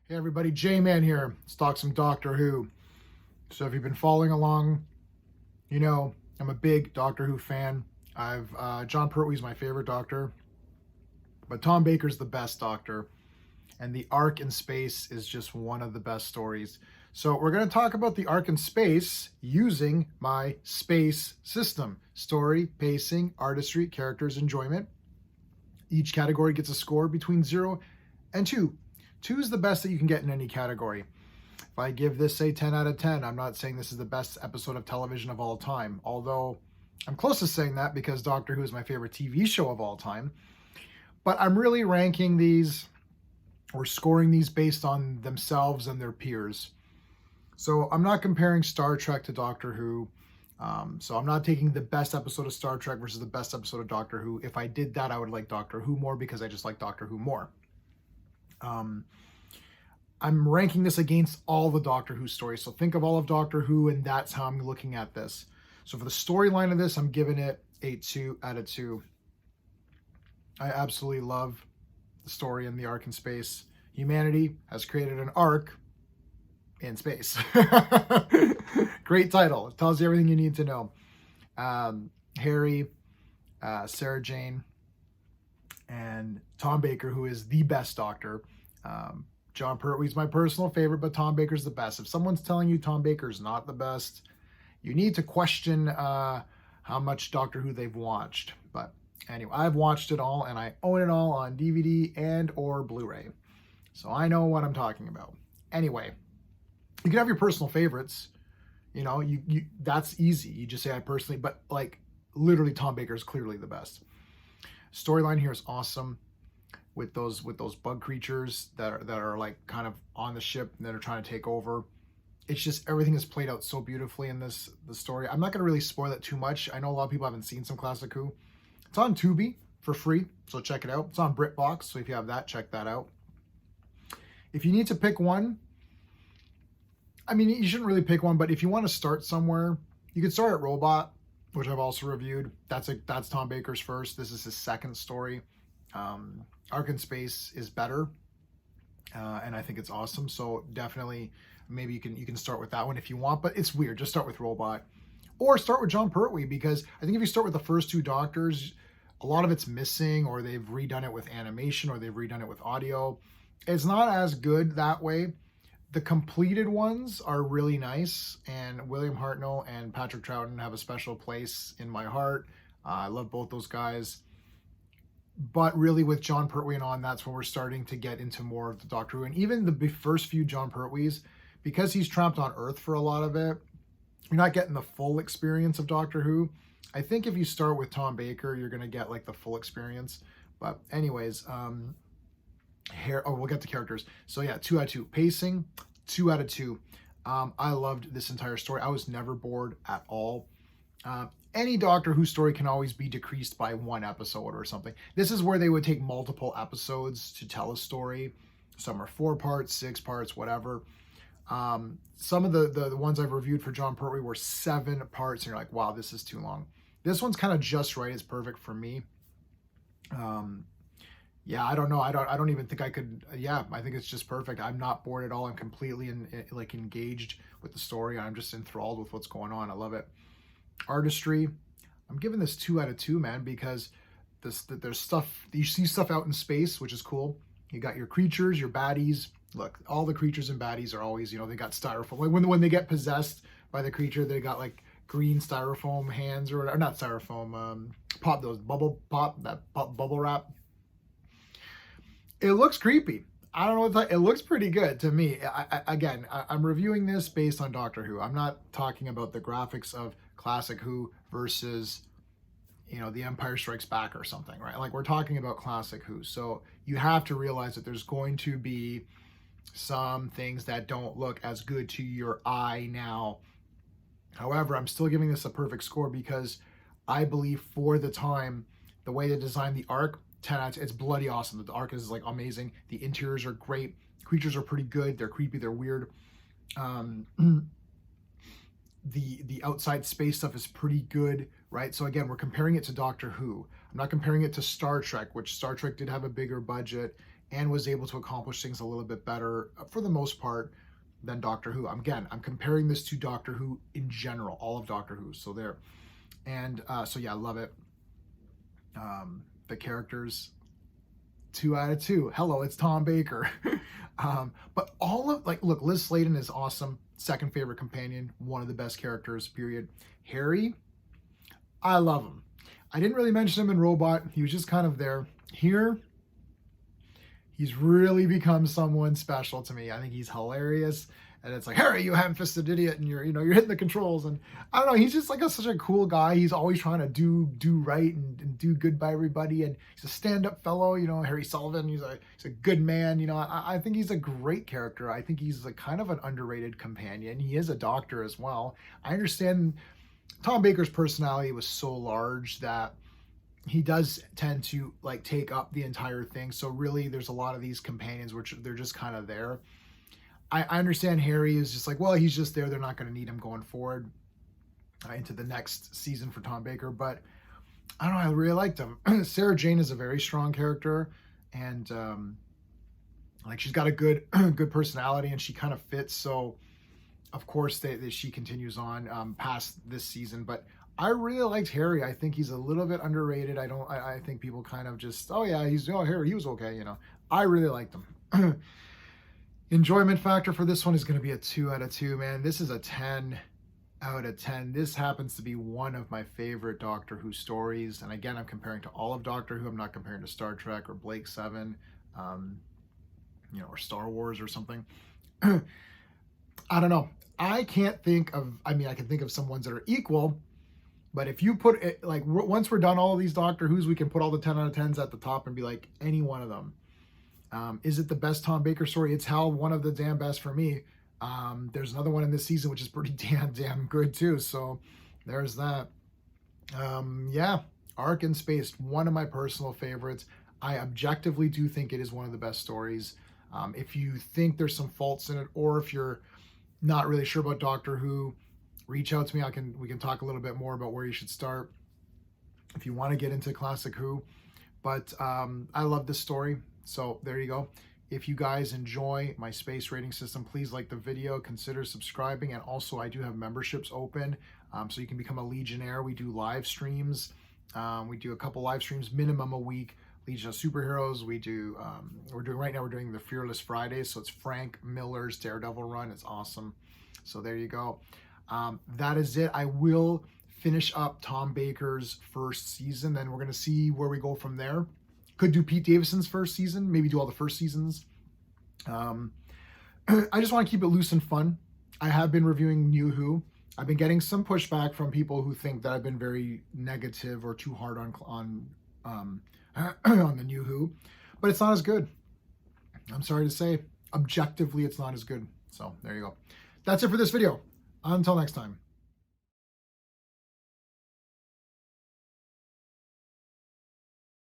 Hey everybody, J-Man here. Let's talk some Doctor Who. So if you've been following along, you know I'm a big Doctor Who fan. John Pertwee's my favorite Doctor, but Tom Baker's the best Doctor, and the arc in space is just one of the best stories. So we're going to talk about the arc in space using my space system: story, pacing, artistry, characters, enjoyment. Each category gets a score between 0 and 2. 2 is the best that you can get in any category. If I give this, say, 10 out of 10, I'm not saying this is the best episode of television of all time, although I'm close to saying that because Doctor Who is my favorite TV show of all time. But I'm really ranking these or scoring these based on themselves and their peers. So I'm not comparing Star Trek to Doctor Who. So I'm not taking the best episode of Star Trek versus the best episode of Doctor Who. If I did that, I would like Doctor Who more because I just like Doctor Who more. I'm ranking this against all the Doctor Who stories. So think of all of Doctor Who, and that's how I'm looking at this. So for the storyline of this, I'm giving it a 2 out of 2. I absolutely love the story and the arc in space. Humanity has created an arc in space. Great title. It tells you everything you need to know. Harry, Sarah Jane, and Tom Baker, who is the best Doctor. John Pertwee's my personal favorite, but Tom Baker's the best. If someone's telling you Tom Baker's not the best, you need to question how much Doctor Who they've watched. But anyway, I've watched it all, and I own it all on DVD and or Blu-ray. So I know what I'm talking about. Anyway, you can have your personal favorites. You know, you that's easy. You just say I personally, but like literally Tom Baker is clearly the best. Storyline here is awesome. With those bug creatures that are like kind of on the ship and that are trying to take over. It's just everything is played out so beautifully in the story. I'm not going to really spoil it too much. I know a lot of people haven't seen some Classic Who. It's on Tubi for free, so check it out. It's on BritBox, so if you have that, check that out. If you need to pick one, I mean, you shouldn't really pick one, but if you want to start somewhere, you could start at Robot, which I've also reviewed. That's Tom Baker's first. This is his second story. Arc in Space is better, and I think it's awesome. So definitely, maybe you can start with that one if you want. But it's weird. Just start with Robot, or start with John Pertwee, because I think if you start with the first 2 Doctors, a lot of it's missing, or they've redone it with animation, or they've redone it with audio. It's not as good that way. The completed ones are really nice, and William Hartnell and Patrick Troughton have a special place in my heart. I love both those guys. But really with John Pertwee and on, that's when we're starting to get into more of the Doctor Who. And even the first few John Pertwees, because he's trapped on Earth for a lot of it, you're not getting the full experience of Doctor Who. I think if you start with Tom Baker, you're going to get like the full experience. But anyways, we'll get to characters. So yeah, 2 out of 2. Pacing, 2 out of 2. I loved this entire story. I was never bored at all. Any Doctor Who story can always be decreased by 1 episode or something. This is where they would take multiple episodes to tell a story. Some are 4 parts, 6 parts, whatever. Some of the ones I've reviewed for John Pertwee were 7 parts, and you're like, wow, this is too long. This one's kind of just right. It's perfect for me. Yeah, I don't know. I don't even think I could. Yeah, I think it's just perfect. I'm not bored at all. I'm completely engaged with the story. I'm just enthralled with what's going on. I love it. Artistry, I'm giving this 2 out of 2, man, because there's stuff, you see stuff out in space, which is cool. You got your creatures, your baddies. Look, all the creatures and baddies are always, they got styrofoam. Like when they get possessed by the creature, they got like green styrofoam hands or not styrofoam, bubble wrap. It looks creepy. I don't know what it looks pretty good to me. I'm reviewing this based on Doctor Who. I'm not talking about the graphics of Classic Who versus, The Empire Strikes Back or something, right? Like we're talking about Classic Who. So you have to realize that there's going to be some things that don't look as good to your eye now. However, I'm still giving this a perfect score because I believe for the time, the way they designed the arc, 10 out of 10, it's bloody awesome. The arc is like amazing. The interiors are great. Creatures are pretty good. They're creepy. They're weird. The outside space stuff is pretty good, right? So again, we're comparing it to Doctor Who. I'm not comparing it to Star Trek, which Star Trek did have a bigger budget and was able to accomplish things a little bit better for the most part than Doctor Who. Again, I'm comparing this to Doctor Who in general, all of Doctor Who. So there. And so yeah, I love it. The characters, 2 out of 2. Hello, it's Tom Baker. But all of, like, look, Liz Sladen is awesome. Second favorite companion, one of the best characters, period. Harry, I love him. I didn't really mention him in Robot. He was just kind of there. Here, he's really become someone special to me. I think he's hilarious. And it's like, Harry, you ham-fisted idiot, and you're hitting the controls. And I don't know, he's just like such a cool guy. He's always trying to do right and do good by everybody. And he's a stand-up fellow, Harry Sullivan. He's a good man. I think he's a great character. I think he's a kind of an underrated companion. He is a doctor as well. I understand Tom Baker's personality was so large that he does tend to like take up the entire thing. So really, there's a lot of these companions which they're just kind of there. I understand Harry is just like, well, he's just there. They're not going to need him going forward into the next season for Tom Baker. But I don't know. I really liked him. Sarah Jane is a very strong character, and like she's got a good personality, and she kind of fits. So of course she continues on past this season. But I really liked Harry. I think he's a little bit underrated. I think people kind of just, oh yeah, Harry, he was okay. I really liked him. Enjoyment factor for this one is going to be a 2 out of 2, man. This is a 10 out of 10. This happens to be one of my favorite Doctor Who stories. And again, I'm comparing to all of Doctor Who. I'm not comparing to Star Trek or Blake 7, or Star Wars or something. I don't know. I can think of some ones that are equal. But if you put it, like, once we're done all of these Doctor Who's, we can put all the 10 out of 10s at the top and be like, any one of them. Is it the best Tom Baker story? It's hell one of the damn best for me. There's another one in this season which is pretty damn good too. So there's that. Yeah, Ark in Space, one of my personal favorites. I objectively do think it is one of the best stories. If you think there's some faults in it, or if you're not really sure about Doctor Who, reach out to me. We can talk a little bit more about where you should start if you want to get into Classic Who. But I love this story. So there you go. If you guys enjoy my space rating system, please like the video, consider subscribing. And also I do have memberships open. So you can become a Legionnaire. We do live streams. We do a couple live streams, minimum a week. Legion of Superheroes. We do, we're doing the Fearless Fridays. So it's Frank Miller's Daredevil run. It's awesome. So there you go. That is it. I will finish up Tom Baker's first season. Then we're going to see where we go from there. Could do Pete Davidson's first season, maybe do all the first seasons. I just want to keep it loose and fun. I have been reviewing New Who. I've been getting some pushback from people who think that I've been very negative or too hard on the New Who, but it's not as good. I'm sorry to say, objectively, it's not as good. So there you go. That's it for this video. Until next time.